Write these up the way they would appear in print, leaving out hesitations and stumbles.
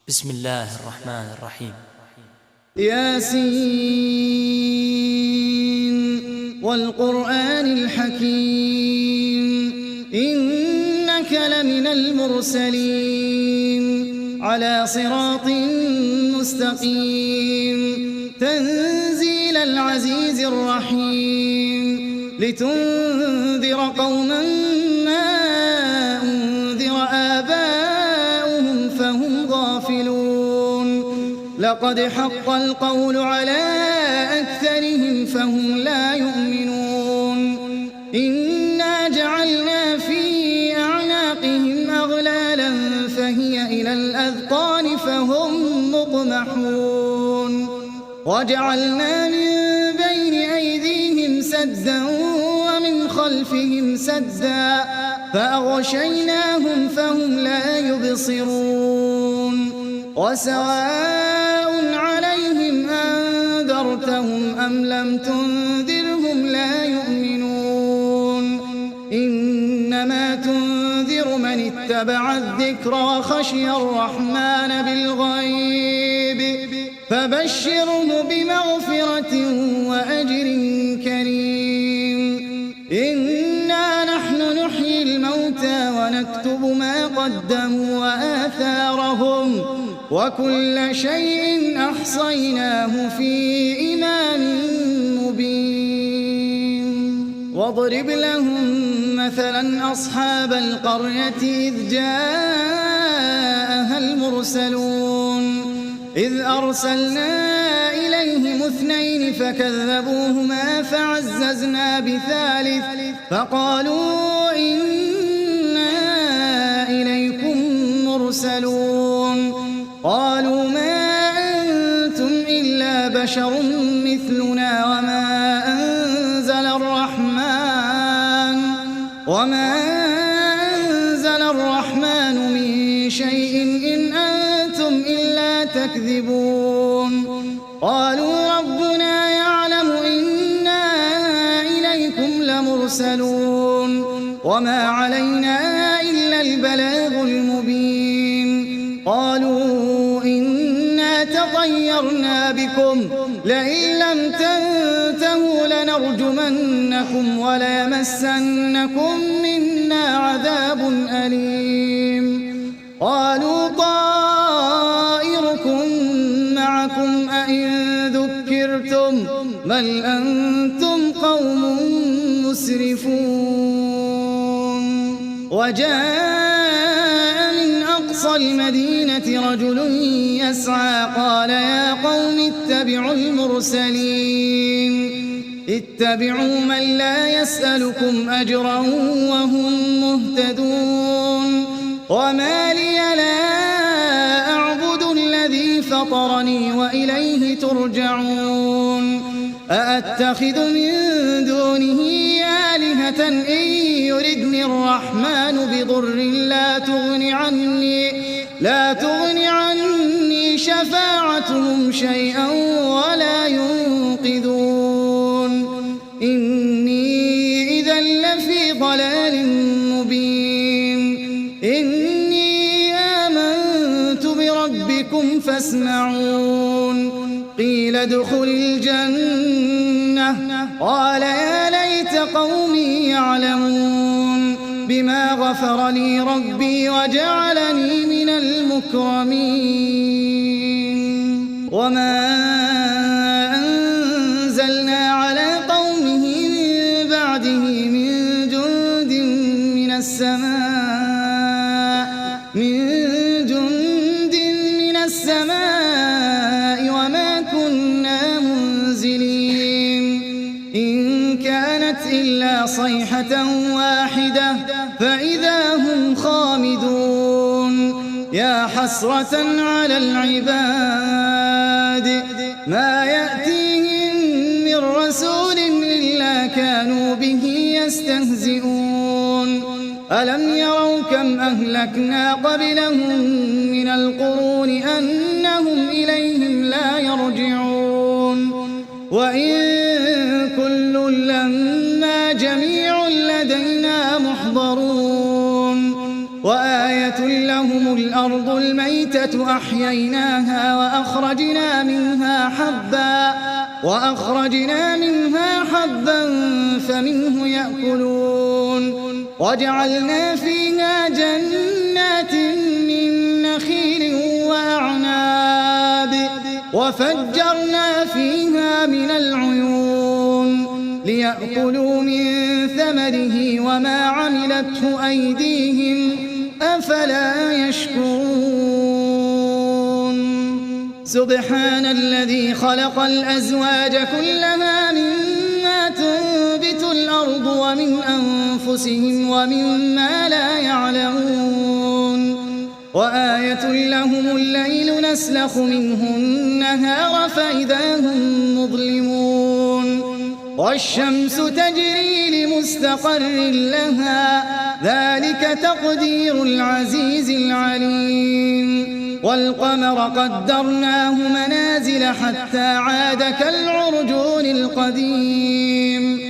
بسم الله الرحمن الرحيم. ياسين والقرآن الحكيم إنك لمن المرسلين على صراط مستقيم تنزيل العزيز الرحيم لتنذر قوما ما أنذر آباؤهم فهم غافلون لقد حق القول على أكثرهم فهم لا يؤمنون إنا جعلنا في أعناقهم أغلالا فهي إلى الأذقان فهم مقمحون وجعلنا من بين أيديهم سدا ومن خلفهم سدا فأغشيناهم فهم لا يبصرون وسواء عليهم أنذرتهم أم لم تنذرهم لا يؤمنون إنما تنذر من اتبع الذكر وخشي الرحمن بالغيب فبشره بمغفرة وأجر كريم إنا نحن نحيي الموتى ونكتب ما قدموا وآثارهم وكل شيء أحصيناه في إمام مبين واضرب لهم مثلا أصحاب القرية إذ جاءها المرسلون إذ أرسلنا إليهم 2 فكذبوهما فعززنا بثالث فقالوا إنا إليكم مرسلون قالوا ما أنتم إلا بشر مثلنا وما أنزل الرحمن من شيء إن أنتم إلا تكذبون قالوا ربنا يعلم إنا إليكم لمرسلون وما علينا إلا البلاغ المبين قالوا إنا تطيرنا بكم لئن لم تنتهوا لنرجمنكم وليمسنكم منا عذاب أليم قالوا طائركم معكم أئن ذكرتم بل أنتم قوم مسرفون وجاء من أقصى المدينة رجل يسعى قال يا قوم اتبعوا المرسلين اتبعوا من لا يسألكم أجرا وهم مهتدون وما لي لا أعبد الذي فطرني وإليه ترجعون أأتخذ من دونه آلهة إن يردني الرحمن بضر لا تغن عني شفاعتهم شيئا ولا ينقذون إني إذا لفي ضلال مبين إني آمنت بربكم فاسمعون قيل ادخل الجنة قال يا ليت قومي يعلمون بما غفر لي ربي وجعلني من المكرمين وما أنزلنا على قومه من بعده من جند من السماء وما كنا منزلين إن كانت إلا صيحة واحدة فإذا هم خامدون يا حسرة على العباد ما يأتيهم من رسول إلا كانوا به يستهزئون ألم يروا كم أهلكنا قبلهم من القرون أنهم إليهم لا يرجعون وإن كل لما جميع لدينا محضرون وآية لهم الأرض الميتة أحييناها وأخرجنا منها حبا فمنه يأكلون وجعلنا فيها جنات من نخيل وأعناب وفجرنا فيها من العيون ليأكلوا من ثمره وما عملته أيديهم أفلا يشكرون سبحان الذي خلق الأزواج كلها مما تنبت الأرض ومن أنفسهم ومما لا يعلمون وآية لهم الليل نسلخ منه النهار فإذا هم مظلمون والشمس تجري لمستقر لها ذلك تقدير العزيز العليم والقمر قدرناه منازل حتى عاد كالعرجون القديم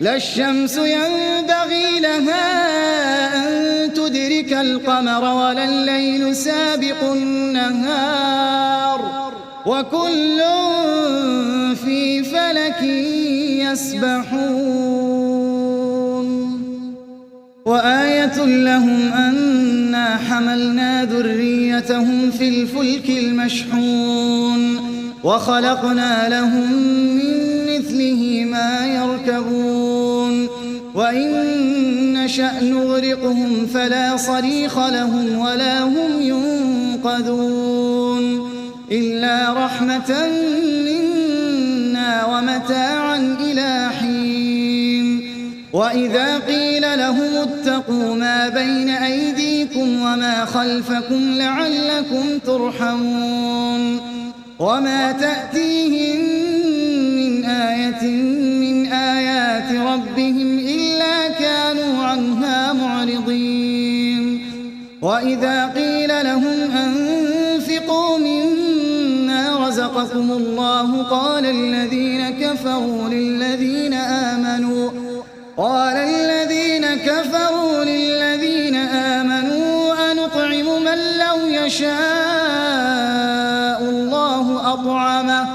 لا الشمس ينبغي لها أن تدرك القمر ولا الليل سابق النهار وكل في فلك يسبحون وآية لهم أنا حملنا ذريتهم في الفلك المشحون وخلقنا لهم من مثله ما يركبون وإن نشأ نغرقهم فلا صريخ لهم ولا هم ينقذون إلا رحمة منا ومتاعا إلى حين وإذا قيل لهم اتقوا ما بين أيديكم وما خلفكم لعلكم ترحمون وما تأتيهم من آية من آيات ربهم إلا كانوا عنها معرضين وإذا قيل لهم أنفقوا مما رزقكم الله قال الذين كفروا للذين آمنوا أنطعم من لو يشاء الله أطعمه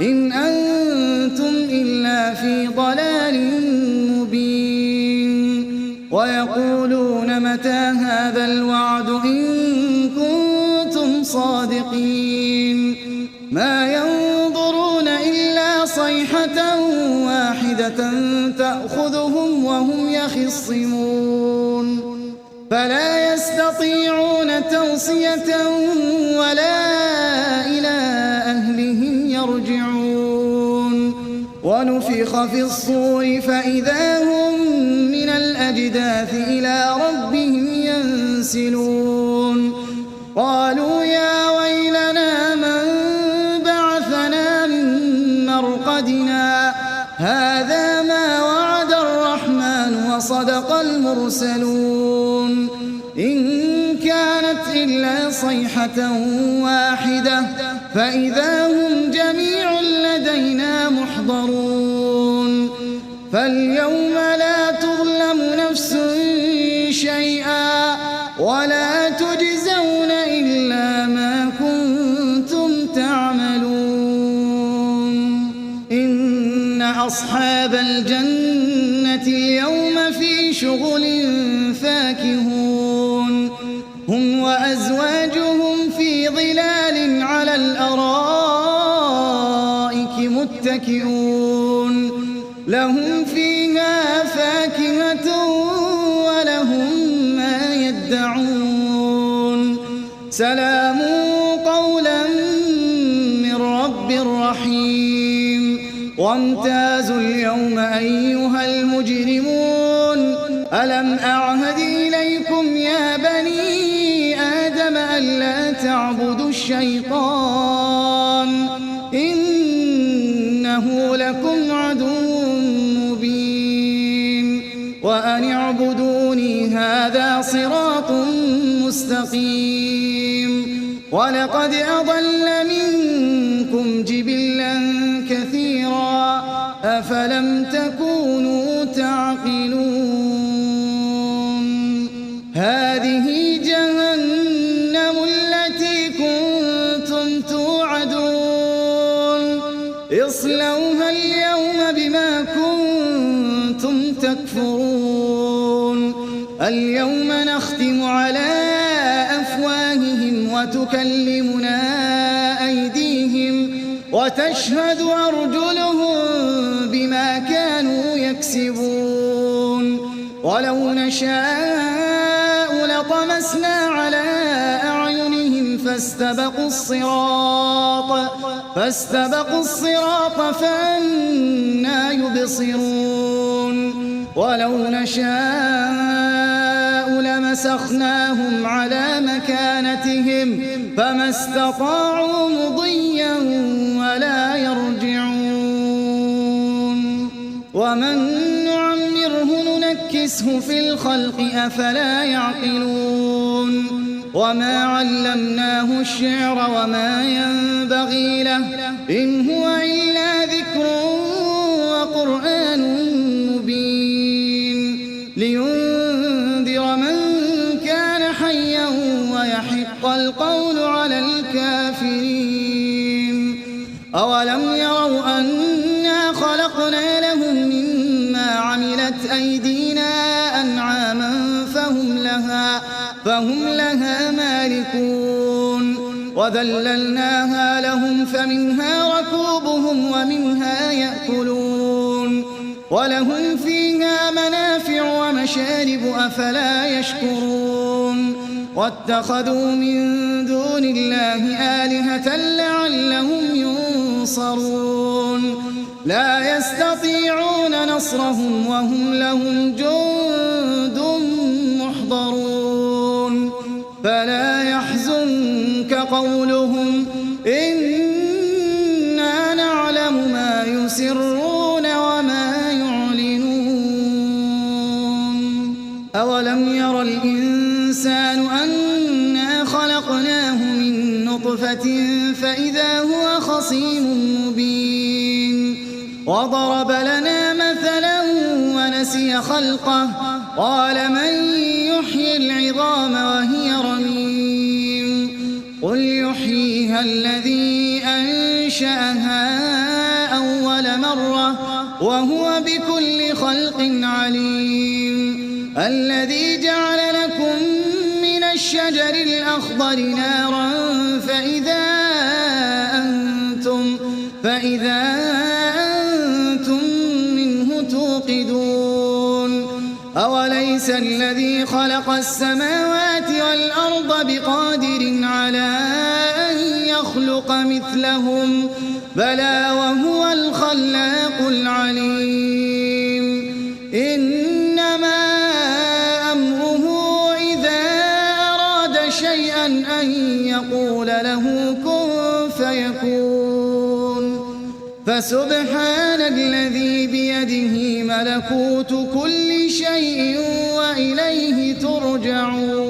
إن أنتم إلا في ضلال مبين ويقولون متى هذا الوعد إن كنتم صادقين ما ينظرون إلا صيحة واحدة تأخذهم وهم يخصمون فلا يستطيعون توصية ولا إلى أهلهم يرجعون ونفخ في الصور فإذا هم من الأجداث إلى ربهم ينسلون قالوا يا ويلنا من بعثنا من مرقدنا هذا ما وعد الرحمن وصدق المرسلون إن كانت إلا صيحة واحدة فإذا هم جميع لدينا محضرون فاليوم لا تظلم نفس شيئا ولا تجزون إلا ما كنتم تعملون إن أصحاب الجنة اليوم في شغل فاكهون هم وأزواجهم في ظلال على الأرائك متكئون لهم فيها فاكهة ولهم ما يدعون سلام قولا من رب رحيم وامتازوا اليوم أيها المجرمون ألم أعهد إليكم يا بني آدم ألا تعبدوا الشيطان إنه لكم عدو مبين وأن اعبدوني هذا صراط مستقيم ولقد أضل منكم جبلا كثيرا أفلم تكونوا تعقلون هذه جهنم اصلوها اليوم بما كنتم تكفرون اليوم نختم على أفواههم وتكلمنا أيديهم وتشهد أرجلهم بما كانوا يكسبون ولو نشاء لطمسنا على أعينهم فاستبقوا الصراط فأنى يبصرون ولو نشاء لمسخناهم على مكانتهم فما استطاعوا مضيا ولا يرجعون ومن نعمره ننكسه في الخلق أفلا يعقلون وما علمناه الشعر وما ينبغي له إن هو إلا ذكر وقرآن مبين لينذر من كان حيا ويحق القول على الكافرين أولم يروا أنا خلقنا لهم مما عملت أيدينا أنعاما فهم لها مالكون وذللناها لهم فمنها ركوبهم ومنها يأكلون ولهم فيها منافع ومشارب أفلا يشكرون واتخذوا من دون الله آلهة لعلهم ينصرون لا يستطيعون نصرهم وهم لهم جند محضرون فلا يحزنك قولهم إنا نعلم ما يسرون وما يعلنون أولم ير الإنسان أنا خلقناه من نطفة فإذا هو خصيم مبين وضرب لنا مثلا ونسي خلقه قال من يحيي العظام وهي رميم قل يحييها الذي أنشأها أول مرة وهو بكل خلق عليم الذي جعل لكم من الشجر الأخضر نارا فإذا أنتم منه توقدون أوليس الذي خلق السماوات والأرض بقادر على أن يخلق مثلهم بلى وهو الخلاق العليم إنما أمره إذا أراد شيئا أن يقول له كن فيكون فسبحان الذي بيده ملكوت كل شيء وإليه ترجعون